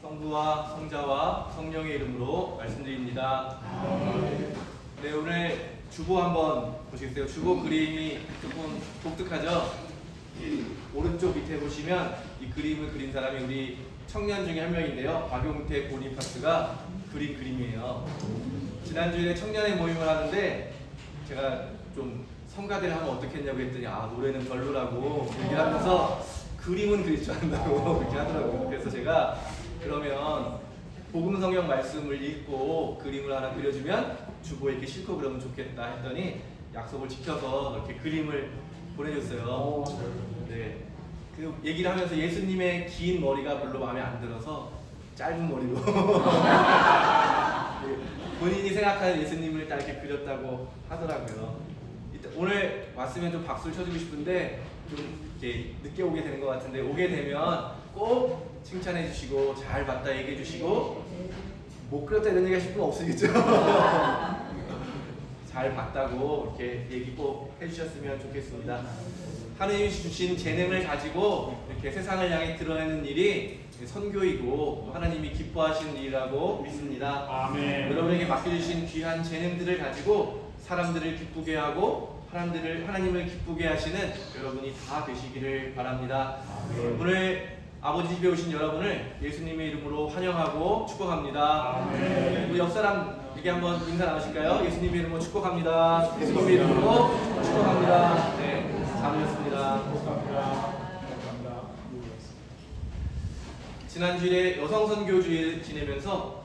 성부와 성자와 성령의 이름으로 말씀드립니다. 네, 오늘 주보 한번 보시겠어요? 주보 그림이 조금 독특하죠? 이 오른쪽 밑에 보시면 이 그림을 그린 사람이 우리 청년 중에 한 명인데요. 박용태 보니파스가 그린 그림이에요. 지난주에 청년의 모임을 하는데 제가 좀 성가대를 하면 어떻겠냐고 했더니 노래는 별로라고 얘기를 하면서 그림은 그릴 줄 안다고 그렇게 하더라고요. 그래서 제가 그러면 복음 성경 말씀을 읽고 그림을 하나 그려주면 주보에 이렇게 싣고 그러면 좋겠다 했더니 약속을 지켜서 이렇게 그림을 보내줬어요. 네. 그 얘기를 하면서 예수님의 긴 머리가 별로 마음에 안 들어서 짧은 머리로 본인이 생각하는 예수님을 딱 이렇게 그렸다고 하더라고요. 오늘 왔으면 좀 박수를 쳐주고 싶은데 좀 이렇게 늦게 오게 되는 것 같은데 오게 되면 꼭 칭찬해 주시고 잘 봤다 얘기해 주시고 못 그렸다 이런 얘기 하실 분 없으시겠죠? 잘 봤다고 이렇게 얘기 꼭 해주셨으면 좋겠습니다. 하느님이 주신 재능을 가지고 이렇게 세상을 향해 드러내는 일이 선교이고 하나님이 기뻐하시는 일이라고 믿습니다. 아멘. 여러분에게 맡겨주신 귀한 재능들을 가지고 사람들을 기쁘게 하고 하나님을 기쁘게 하시는 여러분이 다 되시기를 바랍니다. 오늘 아버지 집에 오신 여러분을 예수님의 이름으로 환영하고 축복합니다. 아멘. 우리 옆 사람에게 한번 인사 나누실까요? 예수님의 이름으로 축복합니다. 예수님의 이름으로 축복합니다. 네, 잘 오셨습니다. 지난주에 여성선교주의를 지내면서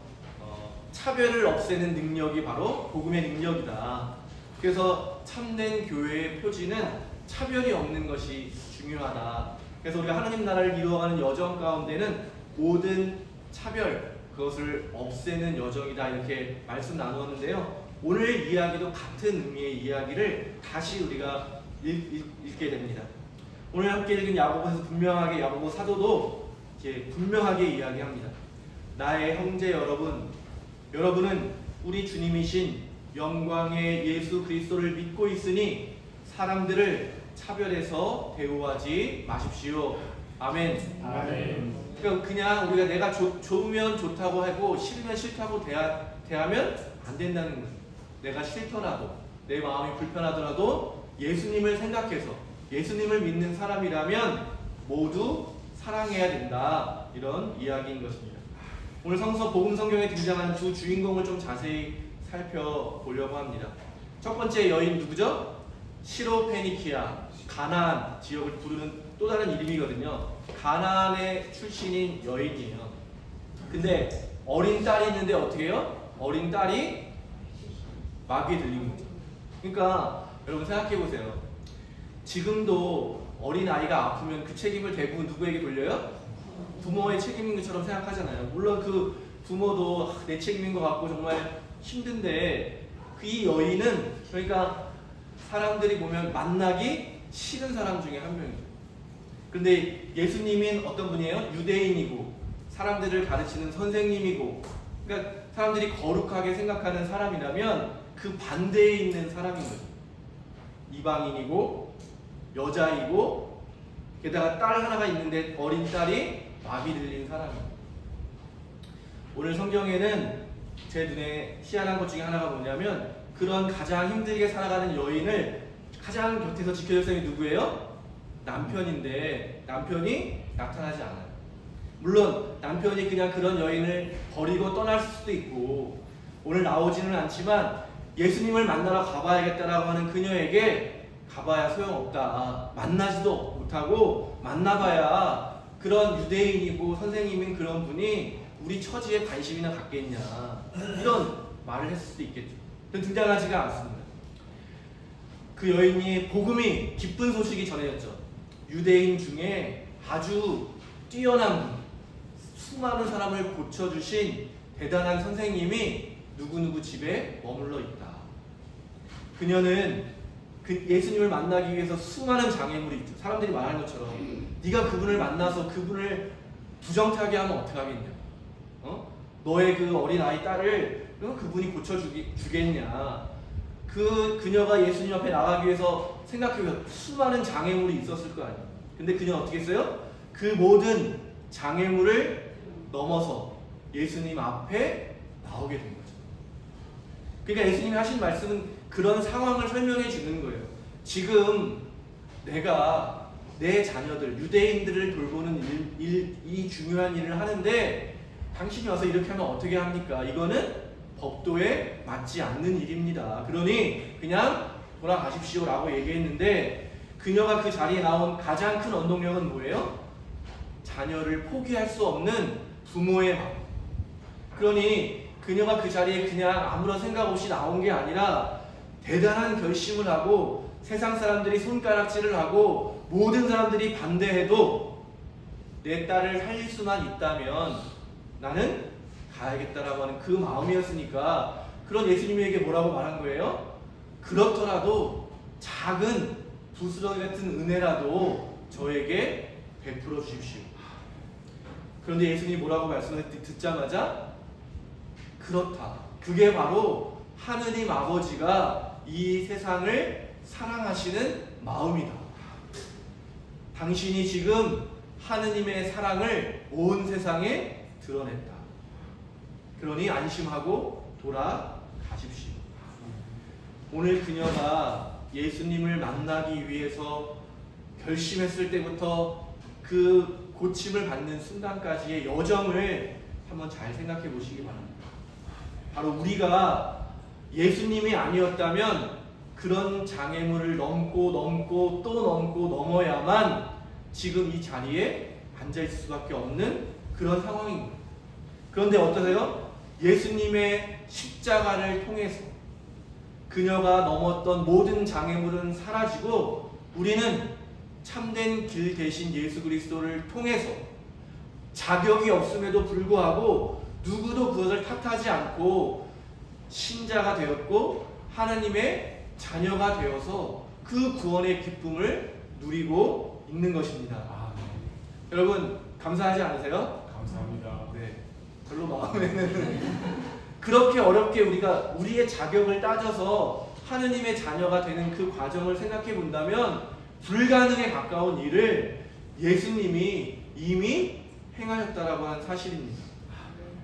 차별을 없애는 능력이 바로 복음의 능력이다. 그래서 참된 교회의 표지는 차별이 없는 것이 중요하다. 그래서 우리가 하나님 나라를 이루어가는 여정 가운데는 모든 차별, 그것을 없애는 여정이다. 이렇게 말씀 나누었는데요. 오늘 이야기도 같은 의미의 이야기를 다시 우리가 읽게 됩니다. 오늘 함께 읽은 야고보에서 분명하게 야고보 사도도 이렇게 분명하게 이야기합니다. 나의 형제 여러분은 우리 주님이신 영광의 예수 그리스도를 믿고 있으니 사람들을 차별해서 대우하지 마십시오. 아멘. 아멘. 그러니까 그냥 우리가 내가 좋으면 좋다고 하고 싫으면 싫다고 대하면 안 된다는 거예요. 내가 싫더라도 내 마음이 불편하더라도 예수님을 생각해서 예수님을 믿는 사람이라면 모두 사랑해야 된다. 이런 이야기인 것입니다. 오늘 복음 성경에 등장하는 두 주인공을 좀 자세히 살펴보려고 합니다. 첫 번째 여인 누구죠? 시로페니키아, 가나안 지역을 부르는 또 다른 이름이거든요. 가나안의 출신인 여인이에요. 근데 어린 딸이 있는데 어떻게 해요? 어린 딸이 마귀에 들린 거죠. 그러니까 여러분 생각해 보세요. 지금도 어린 아이가 아프면 그 책임을 대부분 누구에게 돌려요? 부모의 책임인 것처럼 생각하잖아요. 물론 그 부모도 내 책임인 것 같고 정말 힘든데 이 여인은 그러니까 사람들이 보면 만나기 싫은 사람 중에 한 명이죠. 그런데 예수님은 어떤 분이에요? 유대인이고 사람들을 가르치는 선생님이고 그러니까 사람들이 거룩하게 생각하는 사람이라면 그 반대에 있는 사람인 거죠. 이방인이고 여자이고 게다가 딸 하나가 있는데 어린 딸이 마비 들린 사람이에요. 오늘 성경에는 제 눈에 희한한 것 중에 하나가 뭐냐면 그런 가장 힘들게 살아가는 여인을 가장 곁에서 지켜줄 사람이 누구예요? 남편인데 남편이 나타나지 않아요. 물론 남편이 그냥 그런 여인을 버리고 떠날 수도 있고 오늘 나오지는 않지만 예수님을 만나러 가봐야겠다라고 하는 그녀에게 가봐야 소용없다. 만나지도 못하고 만나봐야 그런 유대인이고 선생님인 그런 분이 우리 처지에 관심이나 갖겠냐 이런 말을 했을 수도 있겠죠. 등장하지가 않습니다. 그 여인이 복음이 기쁜 소식이 전해졌죠. 유대인 중에 아주 뛰어난 분, 수많은 사람을 고쳐주신 대단한 선생님이 누구누구 집에 머물러 있다. 그녀는 예수님을 만나기 위해서 수많은 장애물이 있죠. 사람들이 말하는 것처럼 네가 그분을 만나서 그분을 부정타게 하면 어떡하겠냐. 너의 그 어린아이 딸을 그분이 고쳐주겠냐. 그녀가 예수님 앞에 나가기 위해서 생각해보면 수많은 장애물이 있었을 거 아니에요. 근데 그녀는 어떻게 했어요? 그 모든 장애물을 넘어서 예수님 앞에 나오게 된 거죠. 그러니까 예수님이 하신 말씀은 그런 상황을 설명해 주는 거예요. 지금 내가 내 자녀들, 유대인들을 돌보는 이 중요한 일을 하는데 당신이 와서 이렇게 하면 어떻게 합니까? 이거는 법도에 맞지 않는 일입니다. 그러니 그냥 돌아가십시오 라고 얘기했는데, 그녀가 그 자리에 나온 가장 큰 원동력은 뭐예요? 자녀를 포기할 수 없는 부모의 마음. 그러니 그녀가 그 자리에 그냥 아무런 생각 없이 나온 게 아니라 대단한 결심을 하고, 세상 사람들이 손가락질을 하고 모든 사람들이 반대해도 내 딸을 살릴 수만 있다면 나는 가야겠다라고 하는 그 마음이었으니까, 그런 예수님에게 뭐라고 말한 거예요? 그렇더라도 작은 부스러기 같은 은혜라도 저에게 베풀어 주십시오. 그런데 예수님이 뭐라고 말씀을 듣자마자 그렇다. 그게 바로 하느님 아버지가 이 세상을 사랑하시는 마음이다. 당신이 지금 하느님의 사랑을 온 세상에 드러냈다. 그러니 안심하고 돌아가십시오. 오늘 그녀가 예수님을 만나기 위해서 결심했을 때부터 그 고침을 받는 순간까지의 여정을 한번 잘 생각해 보시기 바랍니다. 바로 우리가 예수님이 아니었다면 그런 장애물을 넘고 또 넘고 넘어야만 지금 이 자리에 앉아있을 수밖에 없는 그런 상황입니다. 그런데 어떠세요? 예수님의 십자가를 통해서 그녀가 넘었던 모든 장애물은 사라지고 우리는 참된 길 대신 예수 그리스도를 통해서 자격이 없음에도 불구하고 누구도 그것을 탓하지 않고 신자가 되었고 하나님의 자녀가 되어서 그 구원의 기쁨을 누리고 있는 것입니다. 여러분 감사하지 않으세요? 감사합니다. 네, 별로 마음에는 그렇게 어렵게 우리가 우리의 자격을 따져서 하느님의 자녀가 되는 그 과정을 생각해 본다면 불가능에 가까운 일을 예수님이 이미 행하셨다라고 하는 사실입니다.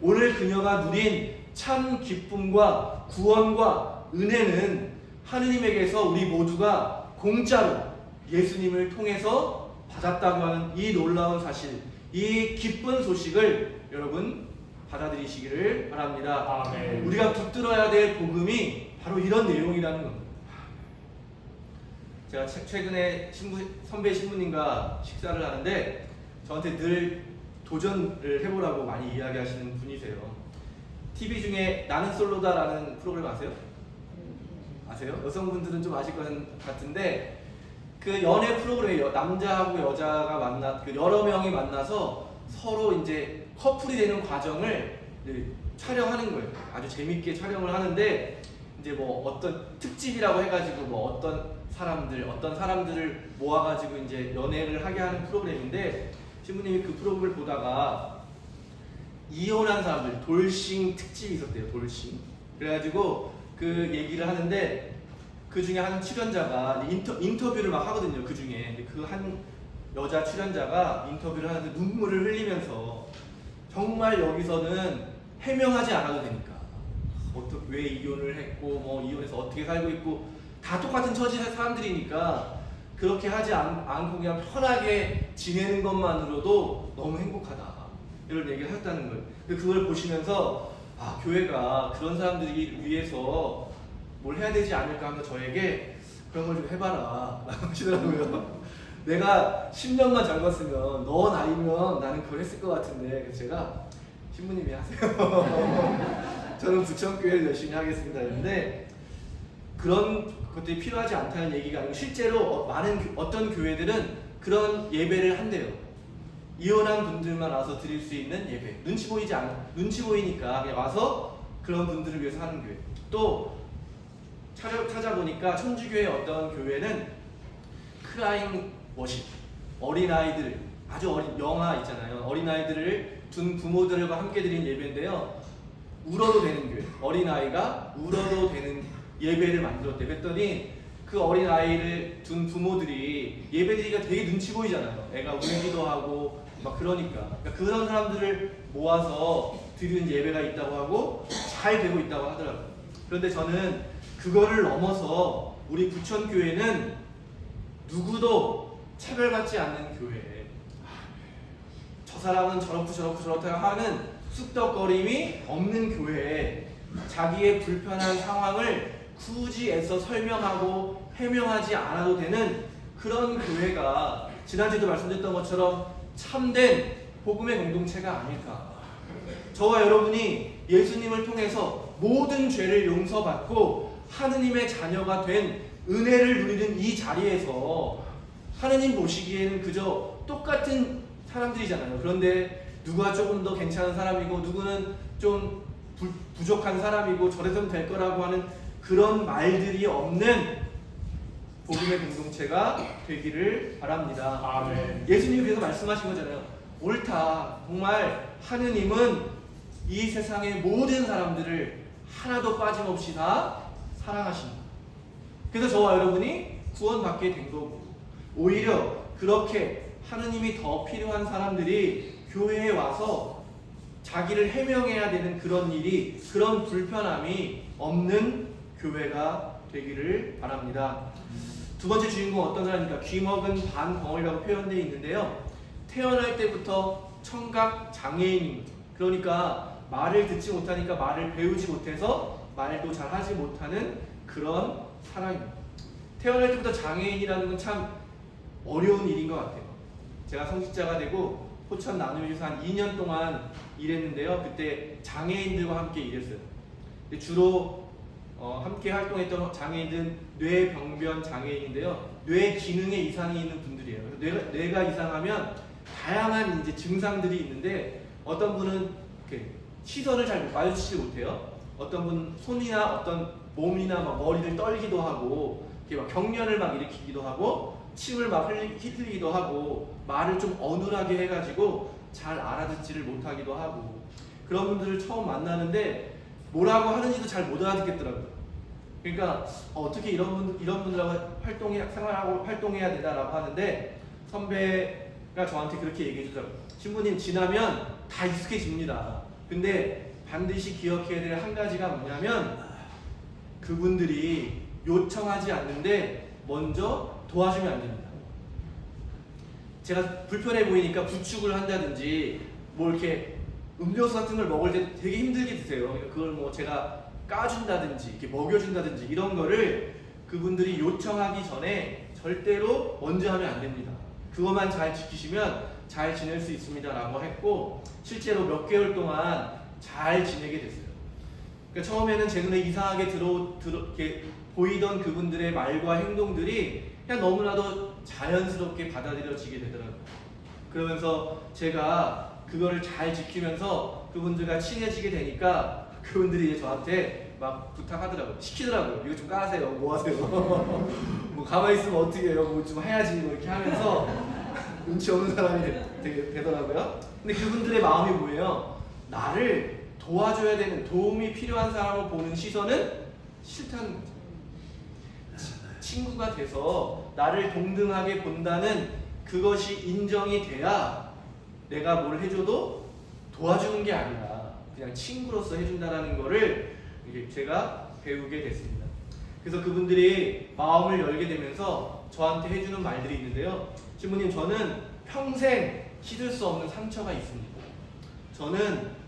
오늘 그녀가 누린 참 기쁨과 구원과 은혜는 하느님에게서 우리 모두가 공짜로 예수님을 통해서 받았다고 하는 이 놀라운 사실, 이 기쁜 소식을 여러분 받아들이시기를 바랍니다. 아멘. 우리가 붙들어야 될 복음이 바로 이런 내용이라는 겁니다. 제가 최근에 선배 신부님과 식사를 하는데 저한테 늘 도전을 해보라고 많이 이야기하시는 분이세요. TV 중에 나는 솔로다라는 프로그램 아세요? 아세요? 여성분들은 좀 아실 것 같은데 그 연애 프로그램에 남자하고 여자가 그 여러 명이 만나서 서로 이제 커플이 되는 과정을 촬영하는 거예요. 아주 재밌게 촬영을 하는데 이제 뭐 어떤 특집이라고 해가지고 뭐 어떤 사람들을 모아가지고 이제 연애를 하게 하는 프로그램인데 신부님이 그 프로그램을 보다가 이혼한 사람들 돌싱 특집이 있었대요. 돌싱. 그래가지고 그 얘기를 하는데 그 중에 한 출연자가 인터뷰를 막 하거든요. 그 중에 그 한 여자 출연자가 인터뷰를 하는데 눈물을 흘리면서 정말 여기서는 해명하지 않아도 되니까 어떻게 왜 이혼을 했고 뭐 이혼해서 어떻게 살고 있고 다 똑같은 처지의 사람들이니까 그렇게 하지 않고 그냥 편하게 지내는 것만으로도 너무 행복하다 이런 얘기를 하셨다는 거예요. 근데 그걸 보시면서 아 교회가 그런 사람들이 위해서 뭘 해야 되지 않을까 하면서 저에게 그런 걸 좀 해봐라 라고 하시더라고요. 내가 10년만 젊었으면 너 나이면 나는 그걸 했을 것 같은데 그래서 제가 신부님이 하세요. 저는 부천교회를 열심히 하겠습니다. 그런데 그런 것들이 필요하지 않다는 얘기가 아니고 실제로 어떤 교회들은 그런 예배를 한대요. 이혼한 분들만 와서 드릴 수 있는 예배. 눈치 보이니까 그냥 와서 그런 분들을 위해서 하는 교회. 또 찾아보니까 천주교회 어떤 교회는 크라잉 워십, 어린아이들, 아주 어린 영아 있잖아요. 어린아이들을 둔 부모들과 함께 드린 예배인데요. 울어도 되는 교회, 어린아이가 울어도 되는 예배를 만들었대요. 그랬더니 그 어린 아이를 둔 부모들이 예배드리기가 되게 눈치 보이잖아요. 애가 울기도 하고 막 그러니까 그런 사람들을 모아서 드리는 예배가 있다고 하고 잘 되고 있다고 하더라고요. 그런데 저는 그거를 넘어서 우리 부천교회는 누구도 차별받지 않는 교회, 저 사람은 저렇고 저렇고 저렇다 하는 쑥덕거림이 없는 교회, 자기의 불편한 상황을 굳이 애써 설명하고 해명하지 않아도 되는 그런 교회가 지난주에도 말씀드렸던 것처럼 참된 복음의 공동체가 아닐까. 저와 여러분이 예수님을 통해서 모든 죄를 용서받고 하느님의 자녀가 된 은혜를 누리는 이 자리에서 하느님 보시기에는 그저 똑같은 사람들이잖아요. 그런데 누가 조금 더 괜찮은 사람이고 누구는 좀 부족한 사람이고 저래서는 될 거라고 하는 그런 말들이 없는 복음의 공동체가 되기를 바랍니다. 아멘. 예수님이 그래서 말씀하신 거잖아요. 옳다. 정말 하느님은 이 세상의 모든 사람들을 하나도 빠짐없이 다 사랑하신다. 그래서 저와 여러분이 구원받게 된 거고, 오히려 그렇게 하느님이 더 필요한 사람들이 교회에 와서 자기를 해명해야 되는 그런 일이, 그런 불편함이 없는 교회가 되기를 바랍니다. 두 번째 주인공 어떤 사람입니까? 귀먹은 반벙어리라고 표현되어 있는데요. 태어날 때부터 청각 장애인입니다. 그러니까 말을 듣지 못하니까 말을 배우지 못해서 말도 잘 하지 못하는 그런 사람입니다. 태어날 때부터 장애인이라는 건 참 어려운 일인 것 같아요. 제가 성직자가 되고 포천 나눔교회에서 한 2년 동안 일했는데요. 그때 장애인들과 함께 일했어요. 근데 주로 함께 활동했던 장애인들은 뇌병변 장애인인데요. 뇌 기능에 이상이 있는 분들이에요. 뇌가 이상하면 다양한 이제 증상들이 있는데, 어떤 분은 이렇게 시선을 잘 마주치지 못해요. 어떤 분은 손이나 어떤 몸이나 막 머리를 떨기도 하고, 이렇게 막 경련을 막 일으키기도 하고, 침을 막 휘둘리기도 하고, 말을 좀 어눌하게 해가지고 잘 알아듣지를 못하기도 하고, 그런 분들을 처음 만나는데 뭐라고 하는지도 잘 못 알아듣겠더라고요. 그러니까 어떻게 이런 분들하고 생활하고 활동해야 되나라고 하는데, 선배가 저한테 그렇게 얘기해 주더라고요. 신부님, 지나면 다 익숙해집니다. 근데 반드시 기억해야 될 한 가지가 뭐냐면, 그분들이 요청하지 않는데 먼저 도와주면 안 됩니다. 제가 불편해 보이니까 부축을 한다든지 뭐 이렇게 음료수 같은 걸 먹을 때 되게 힘들게 드세요. 그걸 뭐 제가 까준다든지 이렇게 먹여준다든지 이런 거를 그분들이 요청하기 전에 절대로 먼저 하면 안 됩니다. 그것만 잘 지키시면 잘 지낼 수 있습니다 라고 했고, 실제로 몇 개월 동안 잘 지내게 됐어요. 그러니까 처음에는 제 눈에 이상하게 이렇게 보이던 그분들의 말과 행동들이 그냥 너무나도 자연스럽게 받아들여지게 되더라고요. 그러면서 제가 그거를 잘 지키면서 그분들과 친해지게 되니까 그분들이 이제 저한테 막 부탁하더라고요. 시키더라고요. 이거 좀 까세요. 뭐 하세요? 뭐 가만히 있으면 어떻게 해요? 뭐 좀 해야지. 뭐 이렇게 하면서 눈치 없는 사람이 되더라고요. 근데 그분들의 마음이 뭐예요? 나를 도와줘야 되는, 도움이 필요한 사람을 보는 시선은 싫다는 거죠. 친구가 돼서 나를 동등하게 본다는 그것이 인정이 돼야 내가 뭘 해줘도 도와주는 게 아니라 그냥 친구로서 해준다는 거를 제가 배우게 됐습니다. 그래서 그분들이 마음을 열게 되면서 저한테 해주는 말들이 있는데요. 신부님, 저는 평생 씻을 수 없는 상처가 있습니다. 저는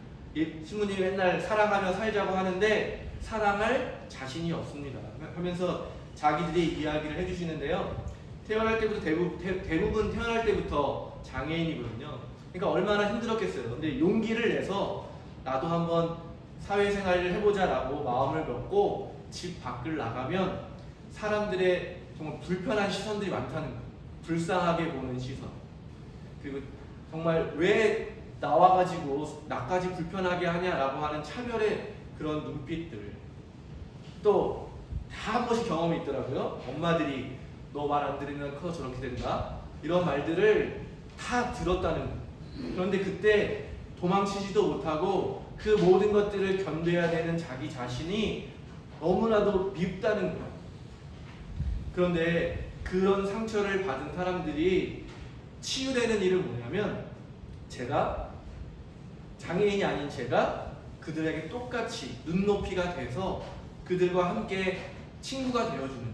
신부님이 맨날 사랑하며 살자고 하는데 사랑할 자신이 없습니다 하면서 자기들이 이야기를 해주시는데요. 태어날 때부터 대부분 태어날 때부터 장애인이거든요. 그러니까 얼마나 힘들었겠어요. 근데 용기를 내서 나도 한번 사회생활을 해보자라고 마음을 먹고 집 밖을 나가면 사람들의 정말 불편한 시선들이 많다는 거예요. 불쌍하게 보는 시선. 그리고 정말 왜 나와가지고 나까지 불편하게 하냐라고 하는 차별의 그런 눈빛들. 또 다 한 번씩 경험이 있더라고요. 엄마들이 너 말 안 들으면 커서 저렇게 된다, 이런 말들을 다 들었다는 거예요. 그런데 그때 도망치지도 못하고 그 모든 것들을 견뎌야 되는 자기 자신이 너무나도 밉다는 거예요. 그런데 그런 상처를 받은 사람들이 치유되는 일은 뭐냐면, 제가, 장애인이 아닌 제가 그들에게 똑같이 눈높이가 돼서 그들과 함께 친구가 되어주는 일,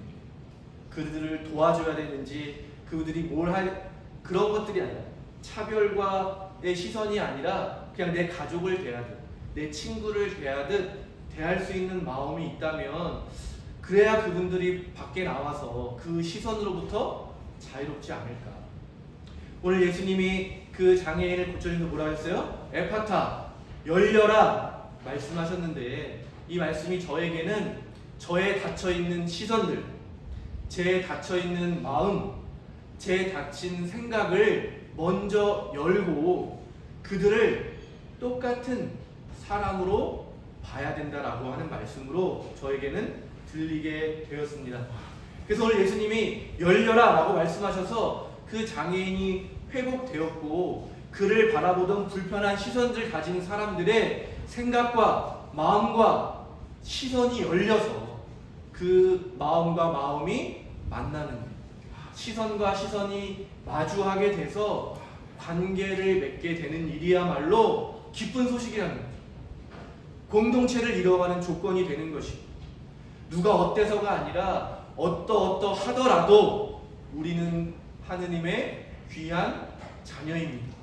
그들을 도와줘야 되는지 그들이 뭘 할, 그런 것들이 아니라, 차별과의 시선이 아니라 그냥 내 가족을 대하듯 내 친구를 대하듯 대할 수 있는 마음이 있다면, 그래야 그분들이 밖에 나와서 그 시선으로부터 자유롭지 않을까. 오늘 예수님이 그 장애인을 고쳐주면서 뭐라고 했어요? 에파타, 열려라 말씀하셨는데, 이 말씀이 저에게는 저의 닫혀있는 시선들, 제 닫혀있는 마음, 제 닫힌 생각을 먼저 열고 그들을 똑같은 사람으로 봐야 된다라고 하는 말씀으로 저에게는 들리게 되었습니다. 그래서 오늘 예수님이 열려라 라고 말씀하셔서 그 장애인이 회복되었고, 그를 바라보던 불편한 시선들 가진 사람들의 생각과 마음과 시선이 열려서 그 마음과 마음이 만나는 거예요. 시선과 시선이 마주하게 돼서 관계를 맺게 되는 일이야말로 기쁜 소식이라는 거예요. 공동체를 이뤄가는 조건이 되는 것이고, 누가 어때서가 아니라 어떠하더라도 우리는 하느님의 귀한 자녀입니다.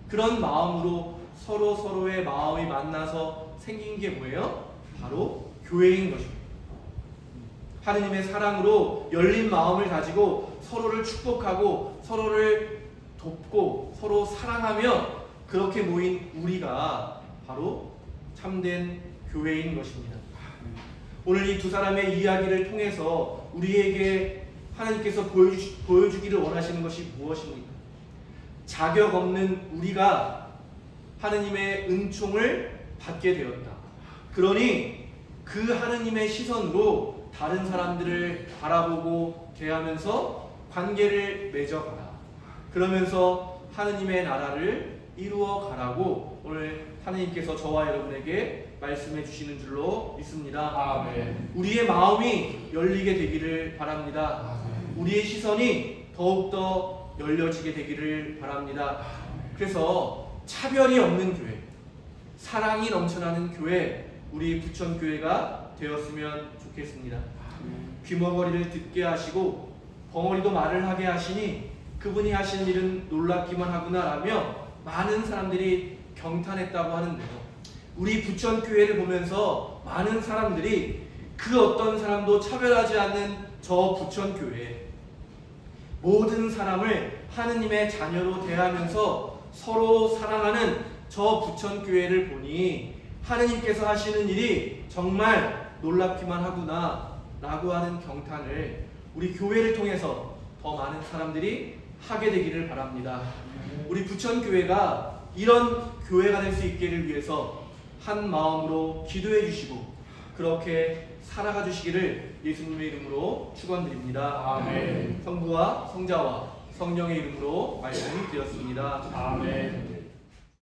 그런 마음으로 서로의 마음이 만나서 생긴 게 뭐예요? 바로 교회인 것입니다. 하느님의 사랑으로 열린 마음을 가지고 서로를 축복하고 서로를 돕고 서로 사랑하며 그렇게 모인 우리가 바로 참된 교회인 것입니다. 오늘 이 두 사람의 이야기를 통해서 우리에게 하나님께서 보여주기를 원하시는 것이 무엇입니까? 자격 없는 우리가 하느님의 은총을 받게 되었다. 그러니 그 하느님의 시선으로 다른 사람들을 바라보고 대하면서 관계를 맺어가라. 그러면서 하느님의 나라를 이루어 가라고 오늘 하느님께서 저와 여러분에게 말씀해 주시는 줄로 믿습니다. 아멘. 우리의 마음이 열리게 되기를 바랍니다. 아멘. 우리의 시선이 더욱더 열려지게 되기를 바랍니다. 그래서 차별이 없는 교회, 사랑이 넘쳐나는 교회, 우리 부천교회가 되었으면 좋겠습니다. 귀머거리를 듣게 하시고 벙어리도 말을 하게 하시니 그분이 하신 일은 놀랍기만 하구나라며 많은 사람들이 경탄했다고 하는데요. 우리 부천교회를 보면서 많은 사람들이 그 어떤 사람도 차별하지 않는 저 부천교회, 모든 사람을 하느님의 자녀로 대하면서 서로 사랑하는 저 부천교회를 보니 하느님께서 하시는 일이 정말 놀랍기만 하구나 라고 하는 경탄을 우리 교회를 통해서 더 많은 사람들이 하게 되기를 바랍니다. 우리 부천교회가 이런 교회가 될 수 있기를 위해서 한 마음으로 기도해 주시고 그렇게 살아가 주시기를 예수님의 이름으로 축원드립니다. 아멘. 성부와 성자와 성령의 이름으로 말씀드렸습니다. 아멘.